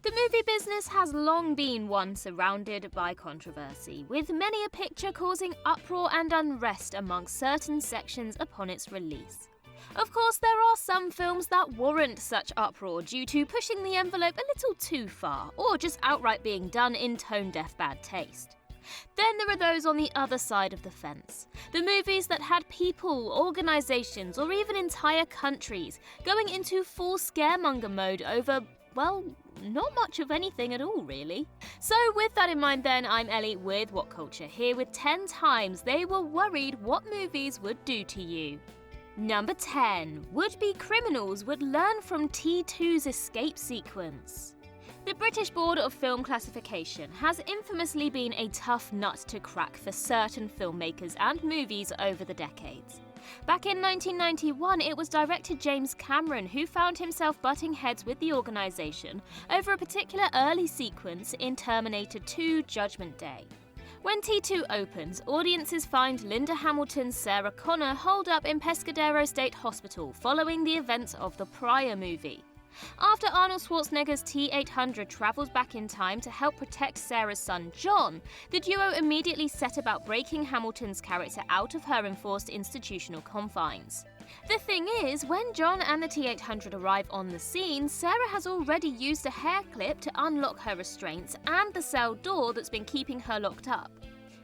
The movie business has long been one surrounded by controversy, with many a picture causing uproar and unrest amongst certain sections upon its release. Of course, there are some films that warrant such uproar due to pushing the envelope a little too far, or just outright being done in tone-deaf bad taste. Then there are those on the other side of the fence. The movies that had people, organisations, or even entire countries going into full scaremonger mode over, well, not much of anything at all, really. So with that in mind then, I'm Ellie with What Culture, here with 10 times they were worried what movies would do to you. Number 10. Would-be criminals would learn from T2's escape sequence. The British Board of Film Classification has infamously been a tough nut to crack for certain filmmakers and movies over the decades. Back in 1991, it was director James Cameron who found himself butting heads with the organisation over a particular early sequence in Terminator 2: Judgment Day. When T2 opens, audiences find Linda Hamilton's Sarah Connor holed up in Pescadero State Hospital following the events of the prior movie. After Arnold Schwarzenegger's T-800 travels back in time to help protect Sarah's son John, the duo immediately set about breaking Hamilton's character out of her enforced institutional confines. The thing is, when John and the T-800 arrive on the scene, Sarah has already used a hair clip to unlock her restraints and the cell door that's been keeping her locked up.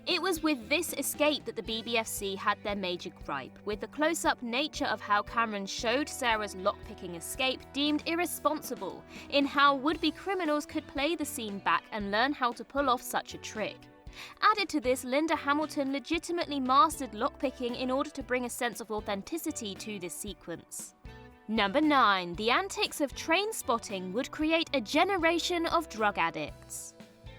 It was with this escape that the BBFC had their major gripe, with the close-up nature of how Cameron showed Sarah's lockpicking escape deemed irresponsible in how would-be criminals could play the scene back and learn how to pull off such a trick. Added to this, Linda Hamilton legitimately mastered lockpicking in order to bring a sense of authenticity to this sequence. Number 9. The antics of TRAINSPOTTING would create a generation of drug addicts.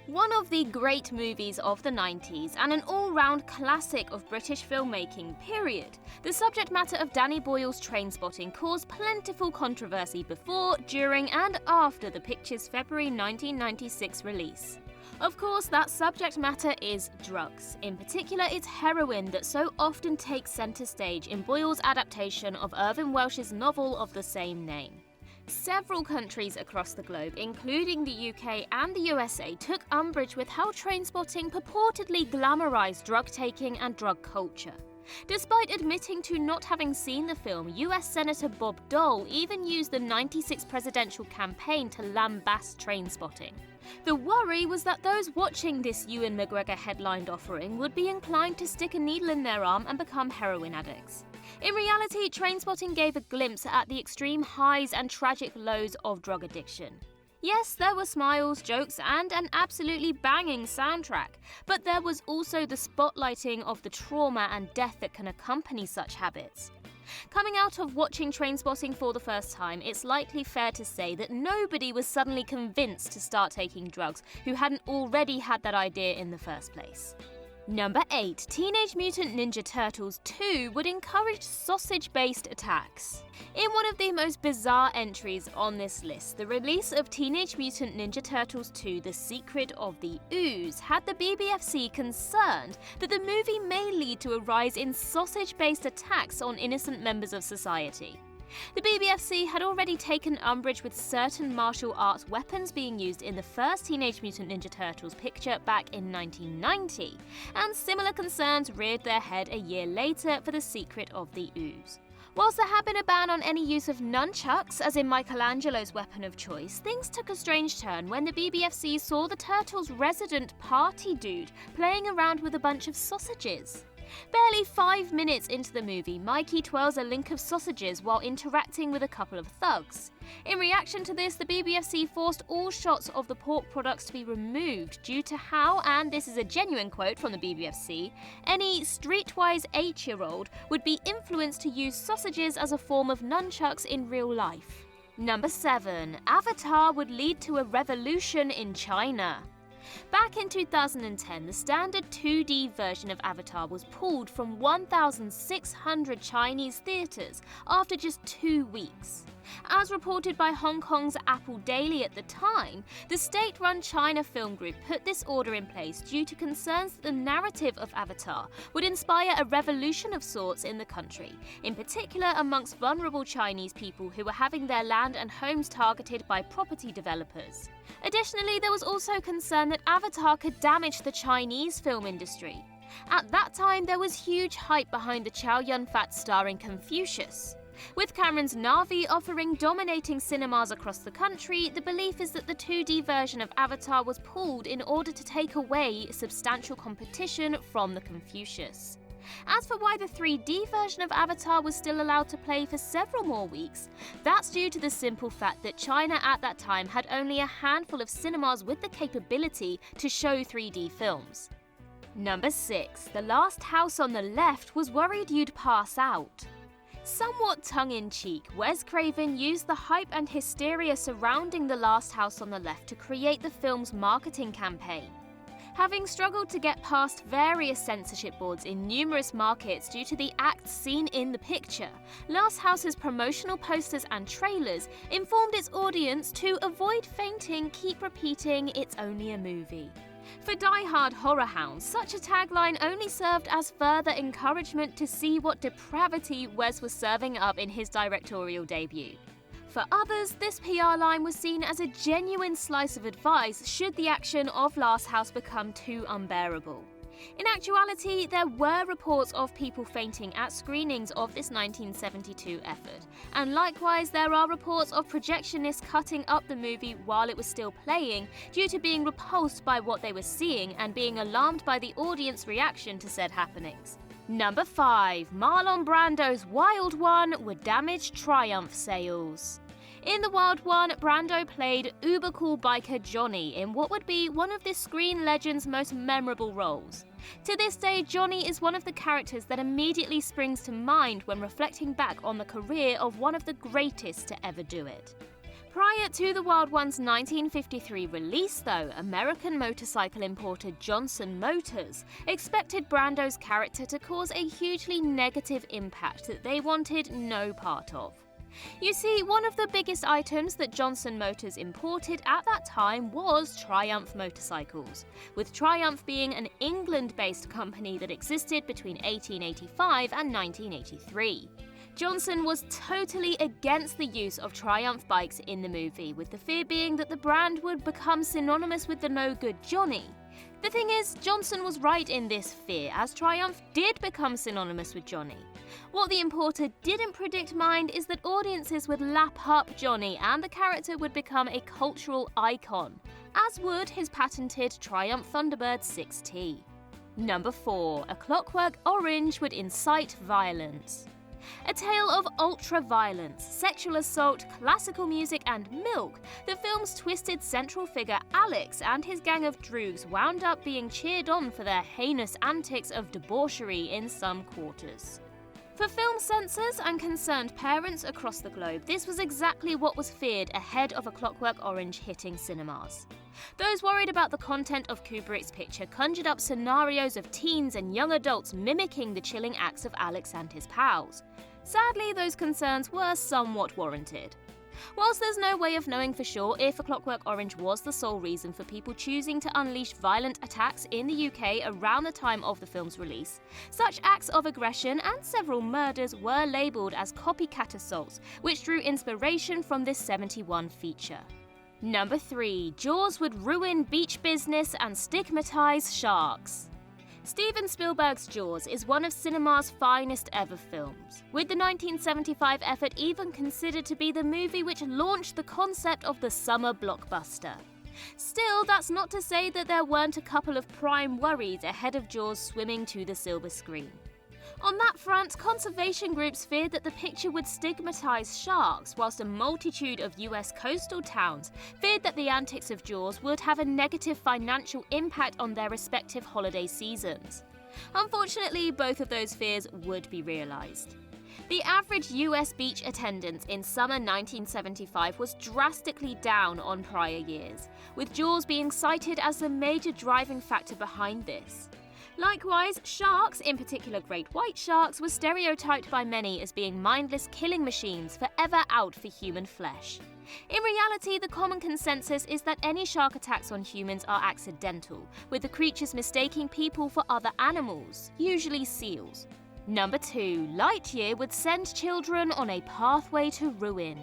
One of the great movies of the 90s and an all-round classic of British filmmaking, period, the subject matter of Danny Boyle's Trainspotting caused plentiful controversy before, during and after the picture's February 1996 release. Of course, that subject matter is drugs. In particular, it's heroin that so often takes centre stage in Boyle's adaptation of Irvine Welsh's novel of the same name. Several countries across the globe, including the UK and the USA, took umbrage with how Trainspotting purportedly glamorized drug-taking and drug culture. Despite admitting to not having seen the film, US Senator Bob Dole even used the '96 presidential campaign to lambast Trainspotting. The worry was that those watching this Ewan McGregor headlined offering would be inclined to stick a needle in their arm and become heroin addicts. In reality, Trainspotting gave a glimpse at the extreme highs and tragic lows of drug addiction. Yes, there were smiles, jokes, and an absolutely banging soundtrack, but there was also the spotlighting of the trauma and death that can accompany such habits. Coming out of watching Trainspotting for the first time, it's likely fair to say that nobody was suddenly convinced to start taking drugs who hadn't already had that idea in the first place. Number 8. Teenage Mutant Ninja Turtles 2 would encourage sausage-based attacks. In one of the most bizarre entries on this list, the release of Teenage Mutant Ninja Turtles 2: The Secret of the Ooze had the BBFC concerned that the movie may lead to a rise in sausage-based attacks on innocent members of society. The BBFC had already taken umbrage with certain martial arts weapons being used in the first Teenage Mutant Ninja Turtles picture back in 1990, and similar concerns reared their head a year later for The Secret of the Ooze. Whilst there had been a ban on any use of nunchucks, as in Michelangelo's weapon of choice, things took a strange turn when the BBFC saw the Turtles' resident party dude playing around with a bunch of sausages. Barely 5 minutes into the movie, Mikey twirls a link of sausages while interacting with a couple of thugs. In reaction to this, the BBFC forced all shots of the pork products to be removed due to how, and this is a genuine quote from the BBFC, any streetwise 8-year-old would be influenced to use sausages as a form of nunchucks in real life. Number 7. Avatar would lead to a revolution in China. Back in 2010, the standard 2D version of Avatar was pulled from 1,600 Chinese theatres after just 2 weeks. As reported by Hong Kong's Apple Daily at the time, the state-run China Film Group put this order in place due to concerns that the narrative of Avatar would inspire a revolution of sorts in the country, in particular amongst vulnerable Chinese people who were having their land and homes targeted by property developers. Additionally, there was also concern that Avatar could damage the Chinese film industry. At that time, there was huge hype behind the Chow Yun-fat starring Confucius. With Cameron's Na'vi offering dominating cinemas across the country, the belief is that the 2D version of Avatar was pulled in order to take away substantial competition from the Confucius. As for why the 3D version of Avatar was still allowed to play for several more weeks, that's due to the simple fact that China at that time had only a handful of cinemas with the capability to show 3D films. Number 6. The Last House on the Left was worried you'd pass out. Somewhat tongue-in-cheek, Wes Craven used the hype and hysteria surrounding The Last House on the Left to create the film's marketing campaign. Having struggled to get past various censorship boards in numerous markets due to the acts seen in the picture, Last House's promotional posters and trailers informed its audience to avoid fainting, keep repeating, it's only a movie. For die-hard horror hounds, such a tagline only served as further encouragement to see what depravity Wes was serving up in his directorial debut. For others, this PR line was seen as a genuine slice of advice should the action of Last House become too unbearable. In actuality, there were reports of people fainting at screenings of this 1972 effort, and likewise there are reports of projectionists cutting up the movie while it was still playing due to being repulsed by what they were seeing and being alarmed by the audience reaction to said happenings. Number 5. Marlon Brando's Wild One would damage Triumph sales. In The Wild One, Brando played uber cool biker Johnny in what would be one of this screen legend's most memorable roles. To this day, Johnny is one of the characters that immediately springs to mind when reflecting back on the career of one of the greatest to ever do it. Prior to The Wild One's 1953 release, though, American motorcycle importer Johnson Motors expected Brando's character to cause a hugely negative impact that they wanted no part of. You see, one of the biggest items that Johnson Motors imported at that time was Triumph motorcycles, with Triumph being an England-based company that existed between 1885 and 1983. Johnson was totally against the use of Triumph bikes in the movie, with the fear being that the brand would become synonymous with the no-good Johnny. The thing is, Johnson was right in this fear, as Triumph did become synonymous with Johnny. What the importer didn't predict mind is that audiences would lap up Johnny and the character would become a cultural icon, as would his patented Triumph Thunderbird 6T. Number 4. A Clockwork Orange would incite violence. A tale of ultra-violence, sexual assault, classical music and milk, the film's twisted central figure Alex and his gang of droogs wound up being cheered on for their heinous antics of debauchery in some quarters. For film censors and concerned parents across the globe, this was exactly what was feared ahead of A Clockwork Orange hitting cinemas. Those worried about the content of Kubrick's picture conjured up scenarios of teens and young adults mimicking the chilling acts of Alex and his pals. Sadly, those concerns were somewhat warranted. Whilst there's no way of knowing for sure if A Clockwork Orange was the sole reason for people choosing to unleash violent attacks in the UK around the time of the film's release, such acts of aggression and several murders were labelled as copycat assaults, which drew inspiration from this 71 feature. Number 3. Jaws would ruin beach business and stigmatize sharks. Steven Spielberg's Jaws is one of cinema's finest ever films, with the 1975 effort even considered to be the movie which launched the concept of the summer blockbuster. Still, that's not to say that there weren't a couple of prime worries ahead of Jaws swimming to the silver screen. On that front, conservation groups feared that the picture would stigmatize sharks, whilst a multitude of US coastal towns feared that the antics of Jaws would have a negative financial impact on their respective holiday seasons. Unfortunately, both of those fears would be realized. The average US beach attendance in summer 1975 was drastically down on prior years, with Jaws being cited as the major driving factor behind this. Likewise, sharks, in particular great white sharks, were stereotyped by many as being mindless killing machines forever out for human flesh. In reality, the common consensus is that any shark attacks on humans are accidental, with the creatures mistaking people for other animals, usually seals. Number 2. Lightyear would send children on a pathway to ruin.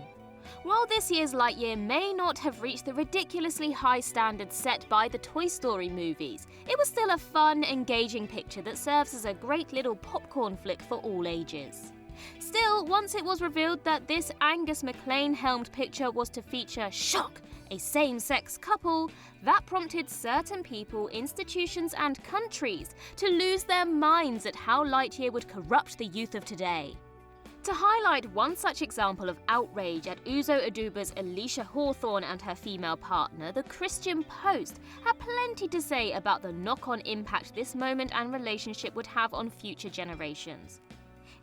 While this year's Lightyear may not have reached the ridiculously high standards set by the Toy Story movies, it was still a fun, engaging picture that serves as a great little popcorn flick for all ages. Still, once it was revealed that this Angus MacLane-helmed picture was to feature shock, a same-sex couple, that prompted certain people, institutions and countries to lose their minds at how Lightyear would corrupt the youth of today. To highlight one such example of outrage at Uzo Aduba's Alicia Hawthorne and her female partner, the Christian Post had plenty to say about the knock-on impact this moment and relationship would have on future generations.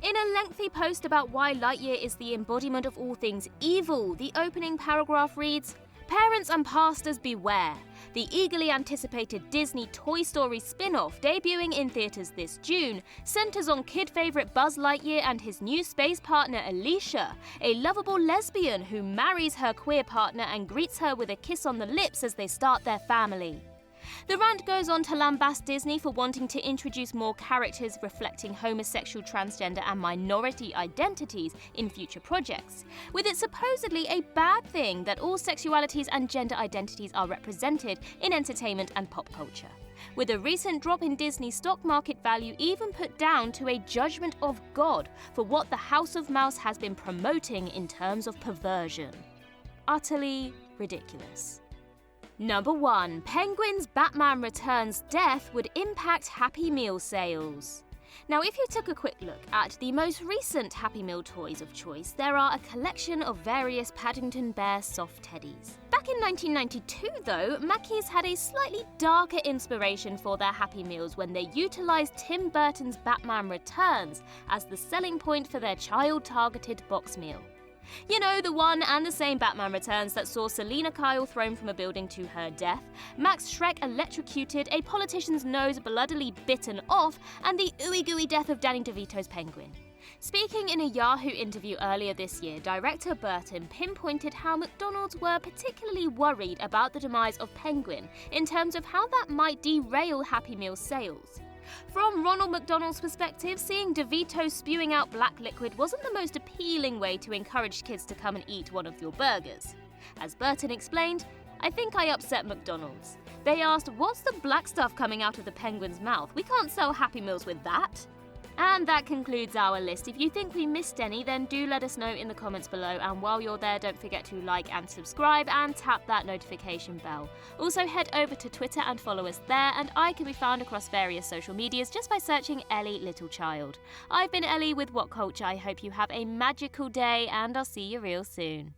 In a lengthy post about why Lightyear is the embodiment of all things evil, the opening paragraph reads, "Parents and pastors beware. The eagerly anticipated Disney Toy Story spin-off debuting in theaters this June centers on kid favorite Buzz Lightyear and his new space partner Alicia, a lovable lesbian who marries her queer partner and greets her with a kiss on the lips as they start their family." The rant goes on to lambast Disney for wanting to introduce more characters reflecting homosexual, transgender and minority identities in future projects, with it supposedly a bad thing that all sexualities and gender identities are represented in entertainment and pop culture, with a recent drop in Disney's stock market value even put down to a judgment of God for what the House of Mouse has been promoting in terms of perversion. Utterly ridiculous. Number 1. Penguin's Batman Returns death would impact Happy Meal sales. Now, if you took a quick look at the most recent Happy Meal toys of choice, there are a collection of various Paddington Bear soft teddies. Back in 1992, though, Mackey's had a slightly darker inspiration for their Happy Meals when they utilised Tim Burton's Batman Returns as the selling point for their child-targeted box meal. You know, the one and the same Batman Returns that saw Selina Kyle thrown from a building to her death, Max Schreck electrocuted, a politician's nose bloodily bitten off, and the ooey-gooey death of Danny DeVito's Penguin. Speaking in a Yahoo interview earlier this year, director Burton pinpointed how McDonald's were particularly worried about the demise of Penguin in terms of how that might derail Happy Meal sales. From Ronald McDonald's perspective, seeing DeVito spewing out black liquid wasn't the most appealing way to encourage kids to come and eat one of your burgers. As Burton explained, "I think I upset McDonald's. They asked, 'What's the black stuff coming out of the penguin's mouth? We can't sell Happy Meals with that.'" And that concludes our list. If you think we missed any, then do let us know in the comments below, and while you're there, don't forget to like and subscribe and tap that notification bell. Also head over to Twitter and follow us there, and I can be found across various social medias just by searching Ellie Littlechild. I've been Ellie with What Culture. I hope you have a magical day, and I'll see you real soon.